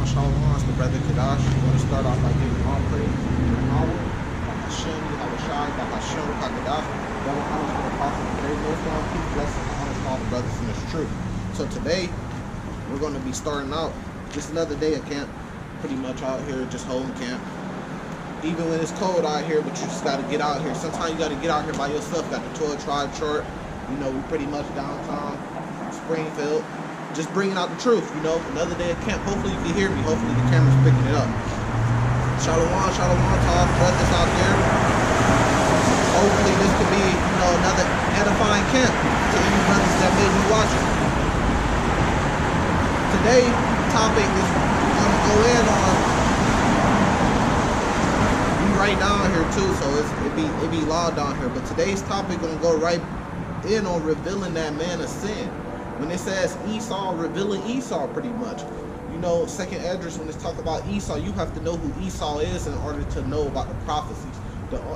Shalom, it's the brother Kadash. We're going to start off by giving all praise to Yahweh, Hashem, Yahushai, Hashem, Kadash. Double honors for the apostle of today. Most of all, peace, blessings, and honors to all the brothers in this truth. So today, we're going to be starting out just another day of camp. Pretty much out here, just holding camp. Even when it's cold out here, but you just got to get out here. Sometimes you got to get out here by yourself. Got the 12 tribe chart. You know, we pretty much downtown Springfield. Just bringing out the truth, you know. Another day of camp. Hopefully you can hear me. Hopefully the camera's picking it up. Shalom, shalom to all brothers out there. Hopefully this could be, you know, another edifying camp to any brothers that may be watching. Today's topic is going to go in on, we right down here too, so it be loud down here. But today's topic going to go right in on revealing that man of sin. When it says Esau, revealing Esau pretty much. You know, second Esdras, when it's talking about Esau, you have to know who Esau is in order to know about the prophecies.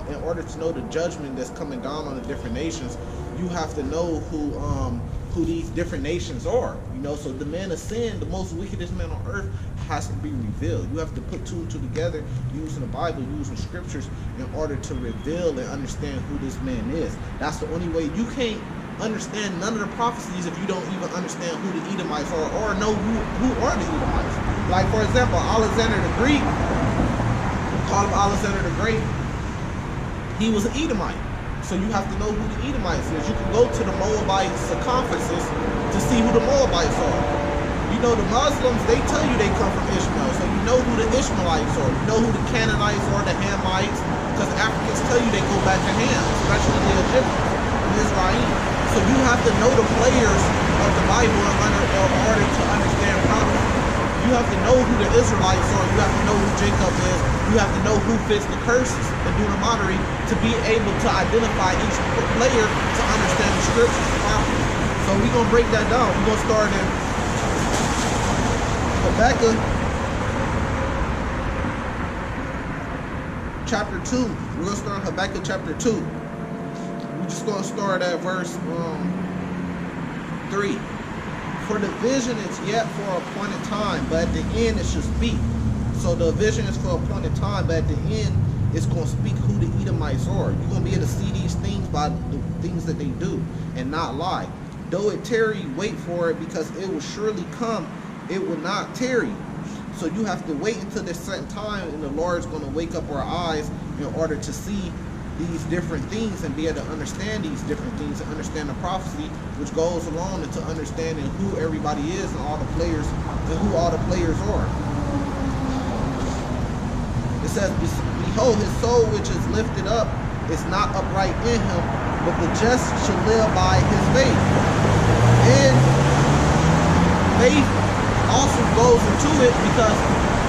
In order to know the judgment that's coming down on the different nations, you have to know who these different nations are. You know, so the man of sin, the most wickedest man on earth, has to be revealed. You have to put two and two together, using the Bible, using scriptures, in order to reveal and understand who this man is. That's the only way. You can't understand none of the prophecies if you don't even understand who the Edomites are, or know who are the Edomites. Like, for example, Alexander the Greek, called him Alexander the Great, he was an Edomite. So you have to know who the Edomites is. You can go to the Moabite circumferences to see who the Moabites are. You know, the Muslims, they tell you they come from Ishmael, so you know who the Ishmaelites are. You know who the Canaanites are, the Hamites, because Africans tell you they go back to Ham, especially the Egyptians, the Israelis. So you have to know the players of the Bible in order to understand prophecy. You have to know who the Israelites are. You have to know who Jacob is. You have to know who fits the curses in Deuteronomy to be able to identify each player to understand the scriptures and prophecy. So we're going to break that down. We're going to start in Habakkuk chapter 2. We're going to start in Habakkuk chapter 2. We're just going to start at verse 3. For the vision is yet for a appointed time, but at the end it shall speak. So the vision is for a appointed time, but at the end it's going to speak who the Edomites are. You're going to be able to see these things by the things that they do and not lie. Though it tarry, wait for it, because it will surely come. It will not tarry. So you have to wait until this certain time, and the Lord's going to wake up our eyes in order to see these different things and be able to understand these different things and understand the prophecy, which goes along into understanding who everybody is and all the players and who all the players are. It says, behold, his soul which is lifted up is not upright in him, but the just shall live by his faith. And faith also goes into it, because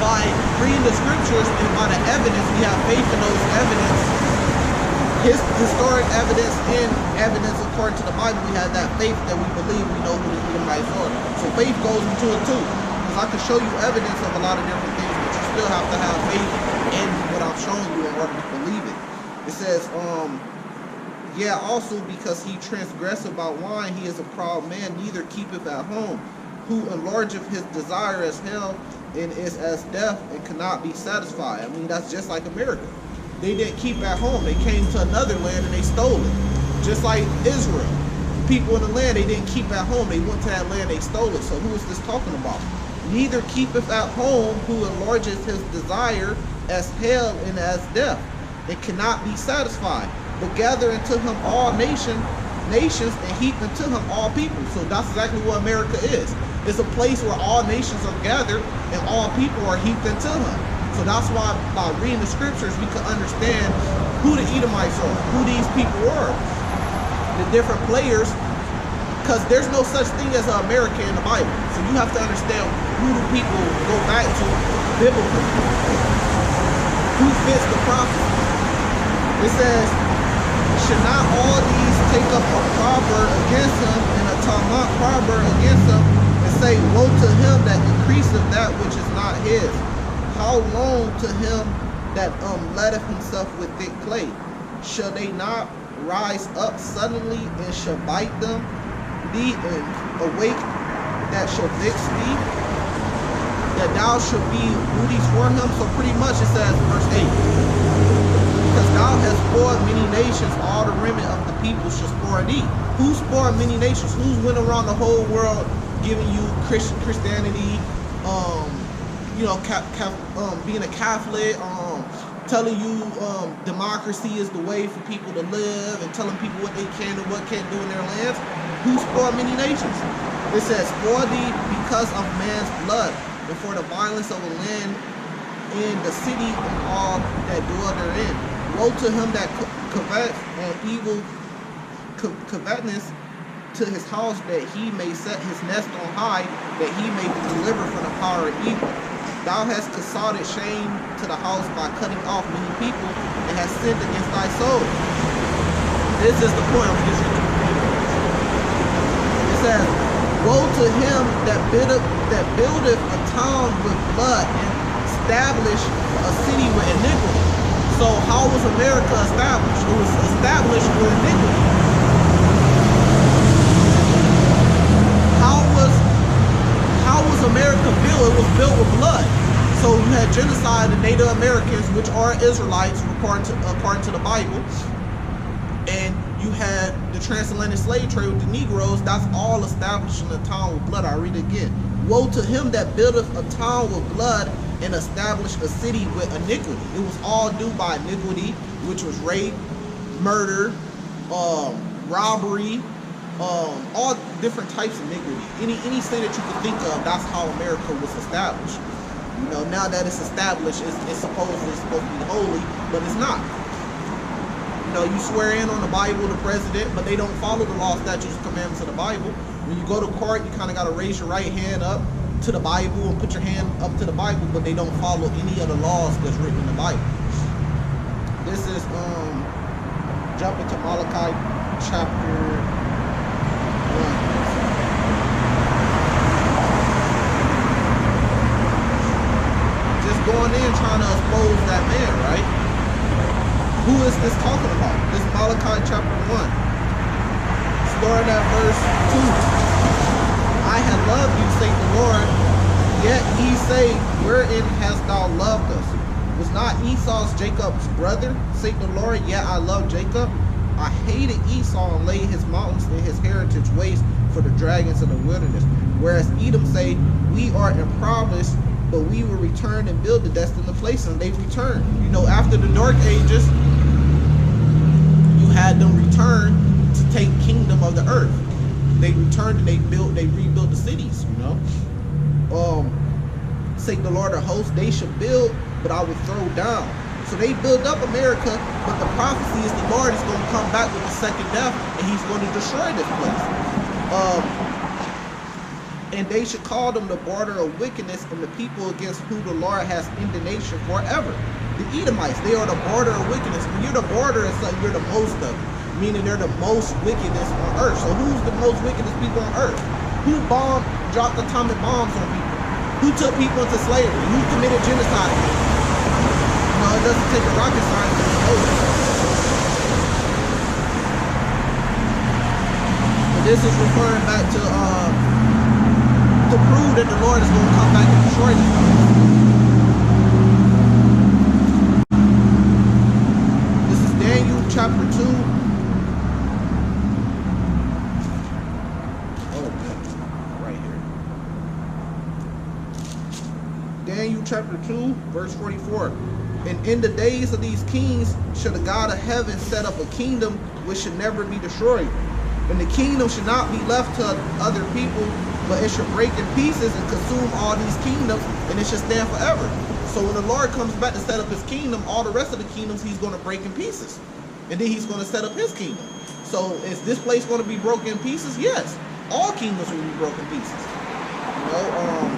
by reading the scriptures and by the evidence, we have faith in those evidence. His historic evidence and evidence according to the Bible, we have that faith that we believe we know who the Edomites are. So faith goes into it too. Because I can show you evidence of a lot of different things, but you still have to have faith in what I'm showing you in order to believe it. It says, yeah, also because he transgressed about wine, he is a proud man, neither keepeth at home, who enlargeth his desire as hell, and is as death, and cannot be satisfied. I mean, that's just like America. They didn't keep at home. They came to another land and they stole it. Just like Israel. People in the land, they didn't keep at home. They went to that land, they stole it. So who is this talking about? Neither keepeth at home, who enlarges his desire as hell and as death. It cannot be satisfied. But gather unto him all nations, and heap unto him all people. So that's exactly what America is. It's a place where all nations are gathered and all people are heaped into him. So that's why by reading the scriptures, we can understand who the Edomites are, who these people are, the different players, because there's no such thing as an America in the Bible. So you have to understand who the people go back to biblically, who fits the prophet. It says, should not all these take up a proverb against him and a Talmud proverb against him, and say, woe to him that increaseth that which is not his? How long to him that letteth himself with thick clay? Shall they not rise up suddenly and shall bite them? Thee and awake that shall vex thee? that thou should be booties for him. So pretty much it says, verse 8, because thou hast spoiled many nations, all the remnant of the people shall spoil thee. Who spoiled many nations? Who's went around the whole world giving you Christianity, you know, being a Catholic, telling you democracy is the way for people to live, and telling people what they can and what can't do in their lands? Who spoiled many nations? It says, spoil thee because of man's blood, and for the violence of a land in the city and all that dwell therein. Woe to him that covets and evil covetousness to his house, that he may set his nest on high, that he may be delivered from the power of evil. Thou hast consulted shame to the house by cutting off many people, and hast sinned against thy soul. This is the point. It says, woe to him that buildeth a town with blood, and establish a city with iniquity. So how was America established? It was established with iniquity. How was America built? It was built with blood. So you had genocide of Native Americans, which are Israelites according to the Bible, and you had the transatlantic slave trade with the Negroes. That's all established in a town with blood. I'll read it again. Woe to him that buildeth a town with blood, and established a city with iniquity. It was all due by iniquity, which was rape, murder, robbery, all different types of iniquity. Any sin that you could think of, that's how America was established. You know, now that it's established, it's supposed to be holy, but it's not. You know, you swear in on the Bible, the president, but they don't follow the law, statutes, and commandments of the Bible. When you go to court, you kind of got to raise your right hand up to the Bible and put your hand up to the Bible, but they don't follow any of the laws that's written in the Bible. This is jumping to Malachi chapter 1. Just going in trying to expose that man, right? Who is this talking about? This is Malachi chapter 1. Starting at verse 2. I have loved you, saith the Lord, yet ye say, wherein hast thou loved us? Was not Esau's Jacob's brother, saith the Lord, yet I love Jacob? I hated Esau and laid his mountains and his heritage waste for the dragons of the wilderness. Whereas Edom say, we are impoverished, but we will return and build the destined place, and they returned. You know, after the Dark Ages, you had them return to take kingdom of the earth. They returned and they rebuilt the cities, you know. Say the Lord of hosts, they should build, but I will throw down. So they build up America, but the prophecy is the Lord is going to come back with the second death, and he's going to destroy this place. And they should call them the border of wickedness, and the people against who the Lord has indignation forever. The Edomites, they are the border of wickedness. When you're the border, it's like you're the most of it, meaning they're the most wickedness on earth. So who's the most wickedest people on earth? Who dropped atomic bombs on people? Who took people into slavery? Who committed genocide? You know, it doesn't take a rocket scientist to know that. But this is referring back to prove that the Lord is going to come back and destroy this place. This is Daniel chapter 2. Daniel chapter 2, verse 44. And in the days of these kings shall the God of heaven set up a kingdom which should never be destroyed. And the kingdom should not be left to other people, but it should break in pieces and consume all these kingdoms, and it should stand forever. So when the Lord comes back to set up his kingdom, all the rest of the kingdoms he's going to break in pieces. And then he's going to set up his kingdom. So is this place going to be broken in pieces? Yes. All kingdoms will be broken in pieces. You know,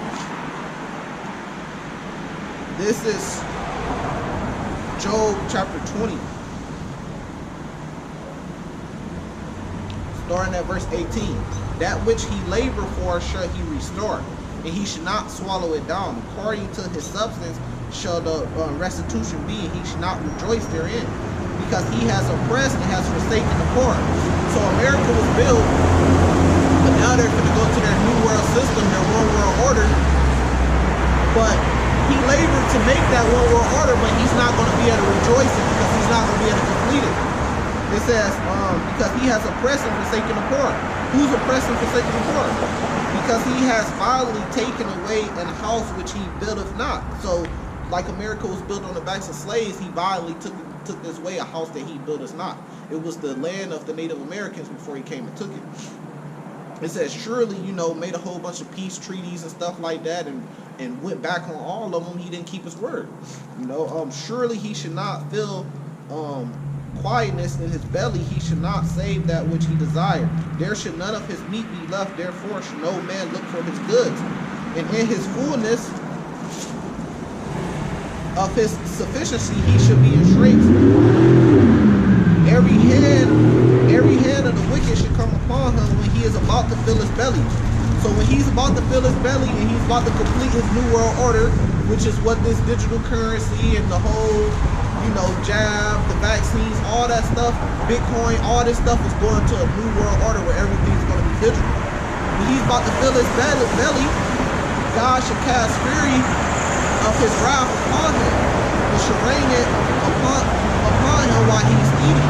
this is Job chapter 20. Starting at verse 18. That which he labored for shall he restore, and he should not swallow it down. According to his substance shall the restitution be, and he should not rejoice therein, because he has oppressed and has forsaken the poor. So America was built, but now they're going to go to their new world system, their one world order, says, because he has oppressed and forsaken the poor. Who's oppressed and forsaken the poor? Because he has violently taken away an house which he buildeth not. So, like America was built on the backs of slaves, he violently took this way, a house that he buildeth not. It was the land of the Native Americans before he came and took it. It says, surely, you know, made a whole bunch of peace treaties and stuff like that, and went back on all of them. He didn't keep his word. You know, surely he should not feel quietness in his belly. He should not save that which he desired. There should none of his meat be left. Therefore should no man look for his goods. And in his fullness of his sufficiency he should be in straits. Every hand of the wicked should come upon him when he is about to fill his belly. So when he's about to fill his belly and he's about to complete his new world order, which is what this digital currency and the whole, you know, jab, the vaccines, all that stuff, Bitcoin, all this stuff is going to a new world order where everything's going to be digital. When he's about to fill his belly, God should cast fury of his wrath upon him and should rain it upon him while he's eating.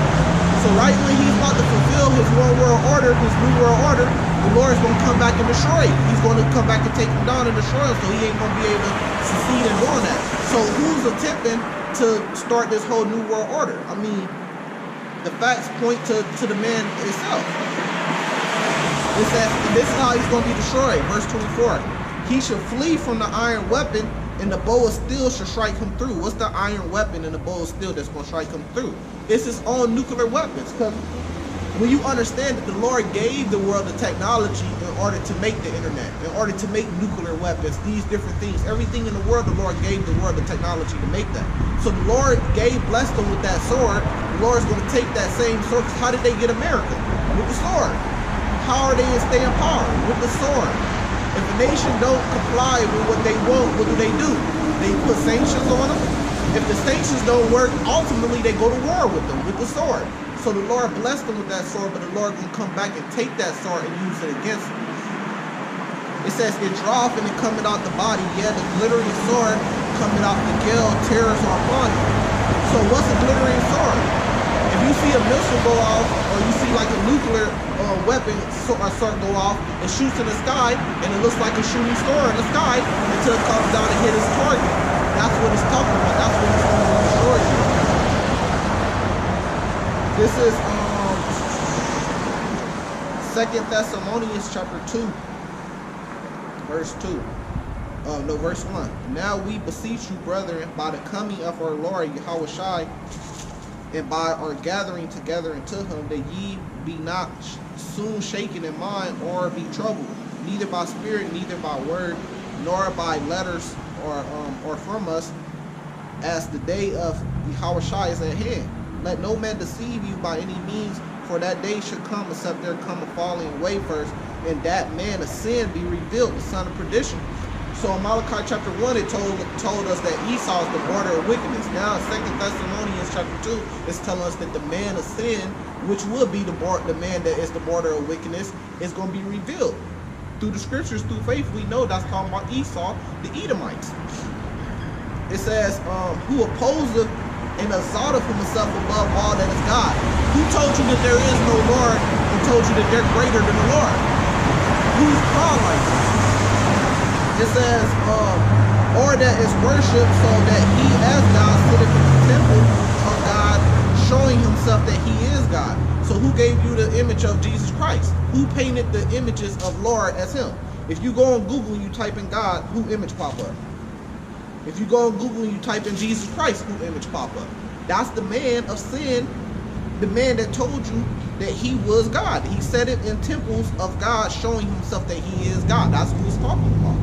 So right when he's about to fulfill his one world order, his new world order, the Lord is going to come back and destroy it. He's going to come back and take him down and destroy him, so he ain't going to be able to succeed in doing that. So who's attempting to start this whole new world order? I mean, the facts point to the man himself. It says, this is how he's going to be destroyed. Verse 24. He should flee from the iron weapon, and the bow of steel should strike him through. What's the iron weapon and the bow of steel that's going to strike him through? It's his own nuclear weapons. Because when you understand that the Lord gave the world the technology in order to make the internet, in order to make nuclear weapons, these different things, everything in the world, the Lord gave the world the technology to make that. So the Lord blessed them with that sword. The Lord is going to take that same sword. How did they get America? With the sword. How are they to stay in power? With the sword. If a nation don't comply with what they want, what do? They put sanctions on them. If the sanctions don't work, ultimately they go to war with them, with the sword. So the Lord blessed them with that sword, but the Lord will come back and take that sword and use it against them. It says, it draweth and it cometh out the body, yet the glittering sword coming out the gale, terrors are upon it. So what's a glittering sword? If you see a missile go off, or you see like a nuclear weapon sword go off, it shoots in the sky, and it looks like a shooting star in the sky until it comes down and hit its target. That's what it's talking about. That's what it's going to destroy you. This is 2 Thessalonians chapter 2, verse 2. Verse 1. Now we beseech you, brethren, by the coming of our Lord Yahushua, and by our gathering together unto him, that ye be not soon shaken in mind or be troubled, neither by spirit, neither by word, nor by letters or from us, as the day of Yahushua is at hand. Let no man deceive you by any means, for that day should come, except there come a falling away first, and that man of sin be revealed, the son of perdition. So in Malachi chapter 1, it told us that Esau is the border of wickedness. Now in 2 Thessalonians chapter 2, it's telling us that the man of sin, which will be the man that is the border of wickedness, is going to be revealed. Through the scriptures, through faith, we know that's talking about Esau, the Edomites. It says, who opposeth and exalteth himself above all that is God. Who told you that there is no Lord and told you that they're greater than the Lord? Who's called like this? It says, or that is worship, so that he as God sitteth in the temple of God, showing himself that he is God. So who gave you the image of Jesus Christ? Who painted the images of Lord as him? If you go on Google and you type in God, who image pop up? If you go on Google and you type in Jesus Christ, who image pop up? That's the man of sin, the man that told you that he was God. He said it in temples of God, showing himself that he is God. That's who he's talking about.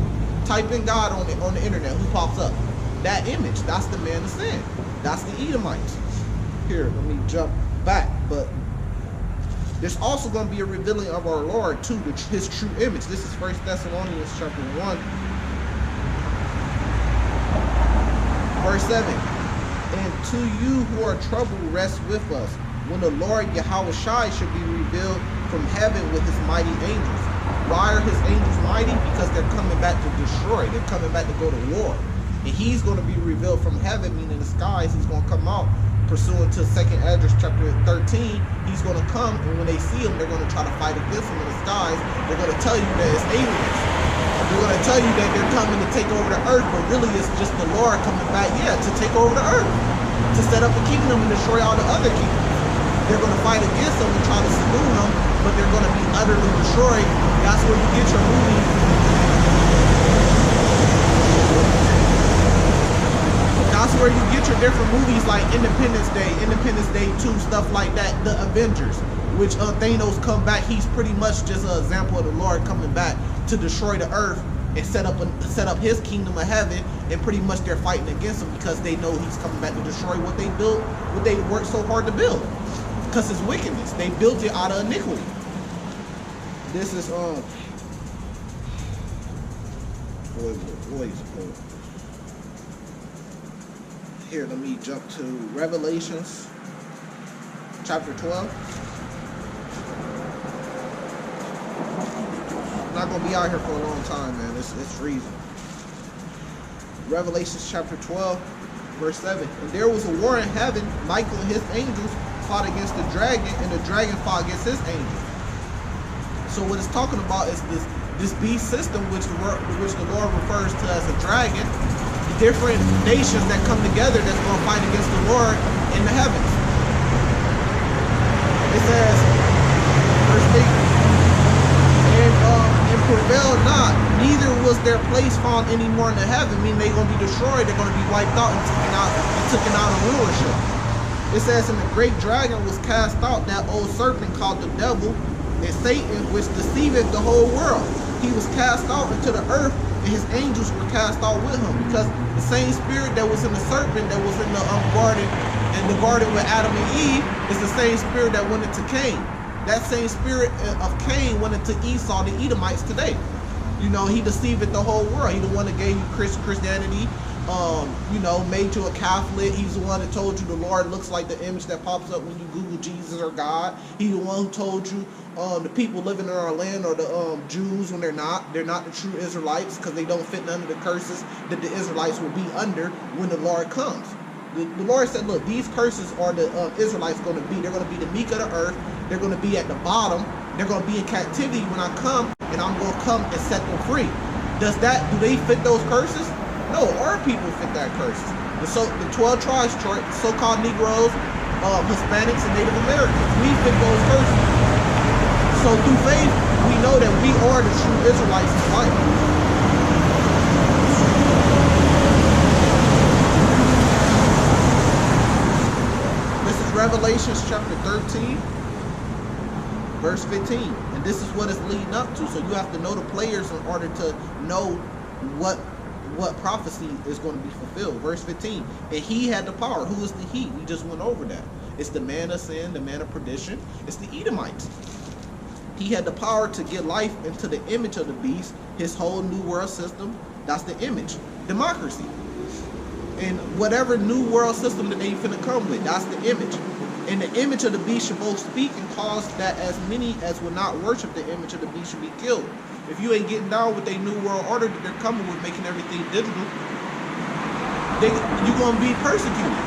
Type in God on the internet, who pops up? That image, that's the man of sin. That's the Edomites. Here, let me jump back, but there's also going to be a revealing of our Lord too, his true image. This is 1 Thessalonians chapter 1, verse 7. And to you who are troubled, rest with us, when the Lord Yahushua should be revealed from heaven with his mighty angels. Why are his angels mighty? Because they're coming back to destroy. They're coming back to go to war. And he's going to be revealed from heaven, meaning the skies. He's going to come out pursuant to 2nd Esdras chapter 13, he's going to come, and when they see him, they're going to try to fight against him in the skies. They're going to tell you that it's aliens. They're going to tell you that they're coming to take over the earth, but really it's just the Lord coming back, to take over the earth, to set up a kingdom and destroy all the other kingdoms. They're going to fight against them and try to subdue them, but they're going to be utterly destroyed. That's where you get your movie. That's where you get your different movies like Independence Day 2, stuff like that, the Avengers, which Thanos come back. He's pretty much just an example of the Lord coming back to destroy the earth and set up his kingdom of heaven, and pretty much they're fighting against him because they know he's coming back to destroy what they built, what they worked so hard to build. Because it's wickedness. They built it out of iniquity. This is here, let me jump to Revelations chapter 12. I'm not gonna be out here for a long time, man. It's freezing. Revelations chapter 12, verse 7. And there was a war in heaven. Michael and his angels fought against the dragon, and the dragon fought against his angels. So what it's talking about is this beast system, which the Lord refers to as a dragon. The different nations that come together that's going to fight against the Lord in the heavens. It says, verse 8, and prevailed not, neither was their place found any more in the heaven. Meaning they're going to be destroyed, they're going to be wiped out and taken out of rulership. It says, and the great dragon was cast out, that old serpent called the devil and Satan, which deceiveth the whole world. He was cast out into the earth, and his angels were cast out with him, because the same spirit that was in the serpent that was in the garden, and the garden with Adam and Eve, is the same spirit that went into Cain. That same spirit of Cain went into Esau, the Edomites today. You know, he deceived the whole world. He the one that gave you Christianity, you know, made you a Catholic. He's the one that told you the Lord looks like the image that pops up when you Google Jesus or God. He's the one who told you the people living in our land are the Jews when they're not the true Israelites, because they don't fit none of the curses that the Israelites will be under when the Lord comes. The Lord said, look, these curses are the Israelites going to be. They're going to be the meek of the earth. They're going to be at the bottom. They're going to be in captivity when I come, and I'm going to come and set them free. Do they fit those curses? No, our people fit that curses. The 12 tribes, so-called Negroes, Hispanics, and Native Americans, we fit those curses. So through faith, we know that we are the true Israelites in the Bible. This is Revelation chapter 13, verse 15. And this is what it's leading up to. So you have to know the players in order to know what prophecy is going to be fulfilled. Verse 15. And he had the power. Who is the he? We just went over that. It's the man of sin, the man of perdition. It's the Edomites. He had the power to get life into the image of the beast, his whole new world system. That's the image. Democracy. And whatever new world system that they finna come with, that's the image. And the image of the beast should both speak and cause that as many as will not worship the image of the beast should be killed. If you ain't getting down with their new world order that they're coming with, making everything digital, you're going to be persecuted.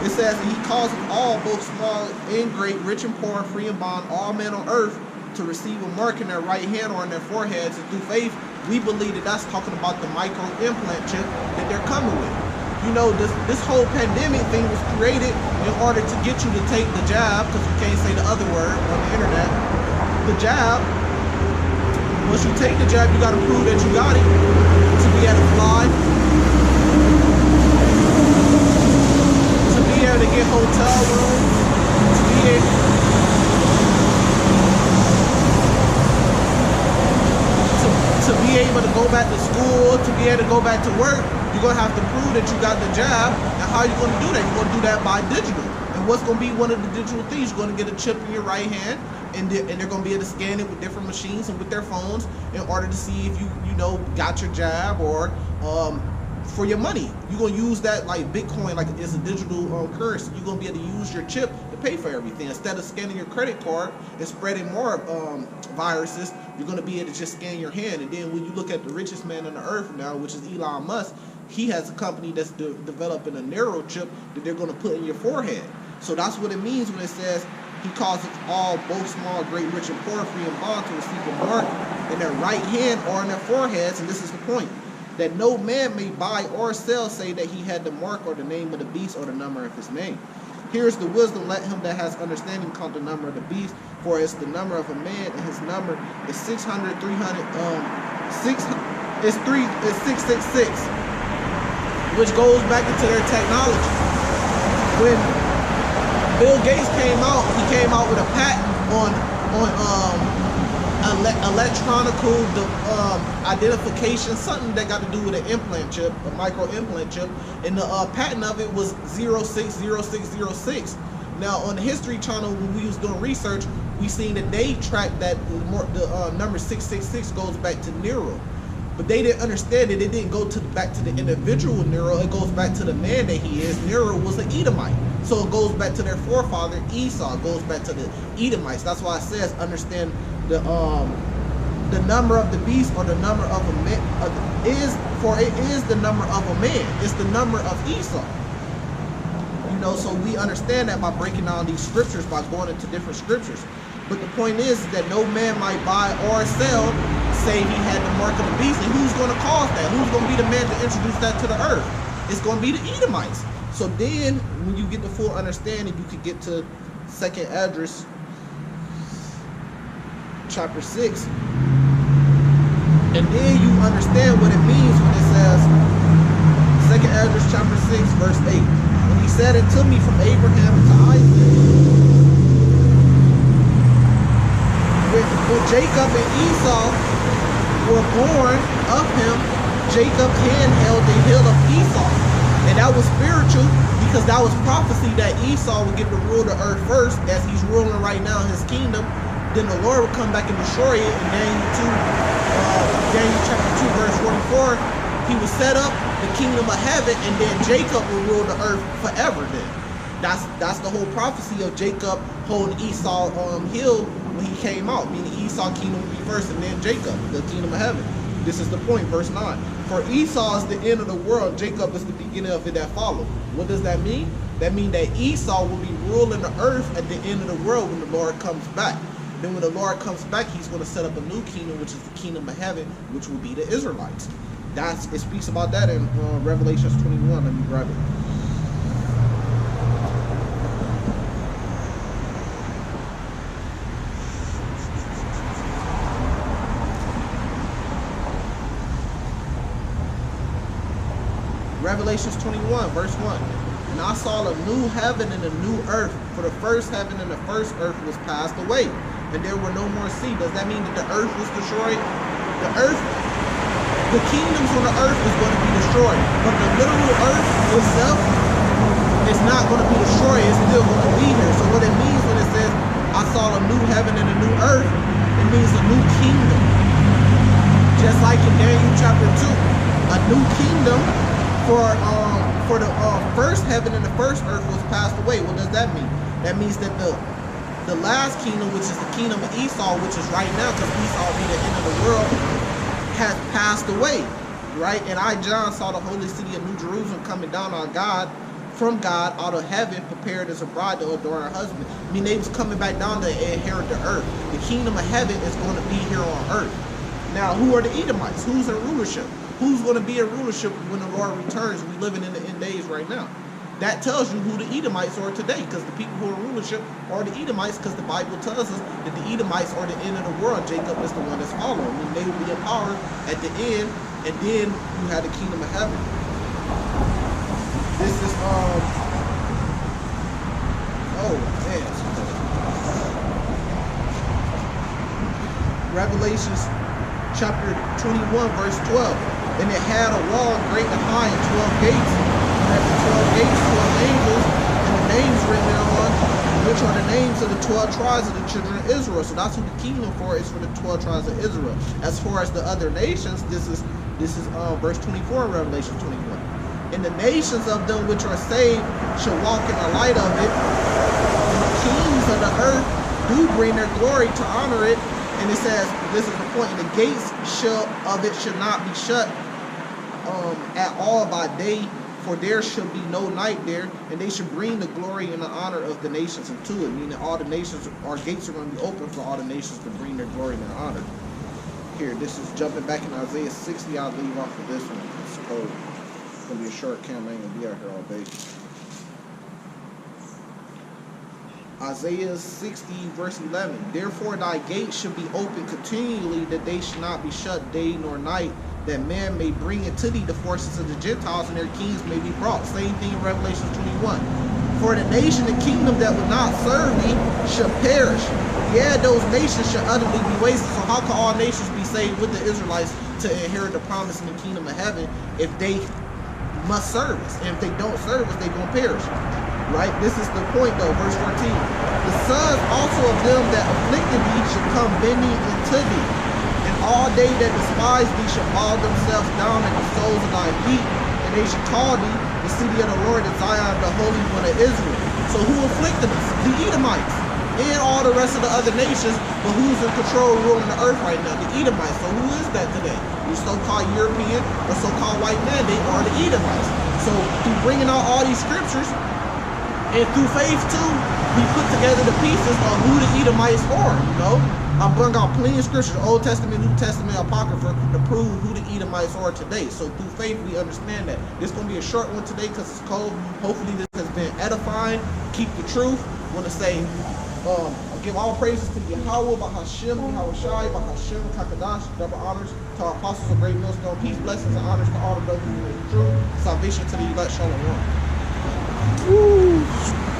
It says, he caused all, both small and great, rich and poor, free and bond, all men on earth, to receive a mark in their right hand or in their foreheads. And through faith, we believe that that's talking about the micro implant chip that they're coming with. You know, this whole pandemic thing was created in order to get you to take the jab, because you can't say the other word on the internet. The jab. Once you take the jab, you got to prove that you got it to be able to fly, to be able to get hotel rooms, to be able to go back to school, to be able to go back to work. You're going to have to prove that you got the jab. And how are you going to do that? You're going to do that by digital. And what's going to be one of the digital things? You're going to get a chip in your right hand, and they're going to be able to scan it with different machines and with their phones in order to see if you got your jab, or for your money. You're going to use that like Bitcoin, like it's a digital currency. You're going to be able to use your chip to pay for everything. Instead of scanning your credit card and spreading more viruses, you're going to be able to just scan your hand. And then when you look at the richest man on the earth now, which is Elon Musk, he has a company that's developing a narrow chip that they're going to put in your forehead. So that's what it means when it says he causes all, both small, great, rich, and poor, free and bond, to receive a mark in their right hand or in their foreheads. And this is the point, that no man may buy or sell, say that he had the mark or the name of the beast or the number of his name. Here's the wisdom: let him that has understanding count the number of the beast, for it's the number of a man, and his number is 666, which goes back into their technology. When Bill Gates came out, he came out with a patent on electronical identification, something that got to do with an implant chip, a micro implant chip, and the patent of it was 060606. Now on the History Channel, when we was doing research, we seen that they tracked that the number 666 goes back to Nero, but they didn't understand it. It didn't go back to the individual Nero. It goes back to the man that he is. Nero was an Edomite, so it goes back to their forefather Esau. It goes back to the Edomites. That's why it says understand the number of the beast, or the number of a man, for it is the number of a man. It's the number of Esau. You know, so we understand that by breaking down these scriptures, by going into different scriptures. But the point is that no man might buy or sell, say he had the mark of the beast. And who's going to cause that? Who's going to be the man to introduce that to the earth? It's going to be the Edomites. So then, when you get the full understanding, you could get to 2nd Esdras chapter 6, and then you understand what it means when it says 2nd Esdras chapter 6 verse 8. When he said it to me from Abraham to Isaac, when Jacob and Esau were born of him, Jacob's hand held the heel of Esau, and that was spiritual, because that was prophecy that Esau would get to rule the earth first, as he's ruling right now in his kingdom. Then the Lord will come back and destroy it. In Daniel chapter 2 verse 44, he will set up the kingdom of heaven, and then Jacob will rule the earth forever. Then that's the whole prophecy of Jacob holding Esau heel when he came out, meaning Esau kingdom will be first, and then Jacob, the kingdom of heaven. This is the point, verse 9. For Esau is the end of the world, Jacob is the beginning of it that follow. What does that mean? That means that Esau will be ruling the earth at the end of the world when the Lord comes back. Then when the Lord comes back, he's going to set up a new kingdom, which is the kingdom of heaven, which will be the Israelites. It speaks about that in Revelation 21. Let me grab it. Revelations 21, verse 1. And I saw a new heaven and a new earth, for the first heaven and the first earth was passed away, and there were no more sea. Does that mean that the earth was destroyed? The kingdoms on the earth is going to be destroyed, but the literal earth itself is not going to be destroyed. It's still going to be here. So what it means when it says, I saw a new heaven and a new earth, it means a new kingdom. Just like in Daniel chapter 2, a new kingdom for the first heaven and the first earth was passed away. What does that mean? That means that the last kingdom, which is the kingdom of Esau, which is right now, because Esau will be the end of the world, has passed away, right? And I, John, saw the holy city of New Jerusalem coming down on God, from God, out of heaven, prepared as a bride to adorn her husband. I mean, they was coming back down to inherit the earth. The kingdom of heaven is going to be here on earth. Now, who are the Edomites? Who's in rulership? Who's going to be in rulership when the Lord returns? We're living in the end days right now. That tells you who the Edomites are today, because the people who are in rulership are the Edomites, because the Bible tells us that the Edomites are the end of the world. Jacob is the one that's following. I mean, they will be in power at the end, and then you have the kingdom of heaven. This is, oh, man. Revelations chapter 21, verse 12. And it had a wall great and high and 12 gates. And at the 12 gates, 12 angels, and the names written thereon, which are the names of the 12 tribes of the children of Israel. So that's who the kingdom for is, for the 12 tribes of Israel. As far as the other nations, this is verse 24 in Revelation 21. And the nations of them which are saved shall walk in the light of it. And the kings of the earth do bring their glory to honor it. And it says, this is the point, the gates of it should not be shut at all by day, for there shall be no night there, and they should bring the glory and the honor of the nations into it. Meaning all the nations, our gates are going to be open for all the nations to bring their glory and their honor. Here, this is jumping back in Isaiah 60. I'll leave off of this one. It's cold. It's going to be a short camp. I ain't going to be out here all day. Isaiah 60, verse 11. Therefore thy gates should be open continually, that they should not be shut day nor night, that man may bring into thee the forces of the Gentiles, and their kings may be brought. Same thing in Revelation 21. For the nation and kingdom that would not serve thee shall perish. Yeah, those nations shall utterly be wasted. So how can all nations be saved with the Israelites to inherit the promise in the kingdom of heaven if they must serve us? And if they don't serve us, they're going to perish. Right? This is the point though, verse 14. The sons also of them that afflicted thee shall come bending unto thee, and all they that despise thee shall bow themselves down at the soles of thy feet, and they shall call thee the city of the Lord, and Zion the Holy One of Israel. So who afflicted us? The Edomites and all the rest of the other nations, but who's in control ruling the earth right now? The Edomites. So who is that today? You so-called European or so-called white man, they are the Edomites. So through bringing out all these scriptures, and through faith too, we put together the pieces of who the Edomites are, you know? I bring out plenty of scriptures, Old Testament, New Testament, Apocrypha, to prove who the Edomites are today. So through faith, we understand that. This is going to be a short one today because it's cold. Hopefully this has been edifying. Keep the truth. I want to say, give all praises to Yahweh, Bahashem, Yahweh Shai, Bahashem, Kakadash, double honors to our apostles of Great Millstone. Peace, blessings, and honors to all the brothers who are true. Salvation to the elect, Shalom. Woo!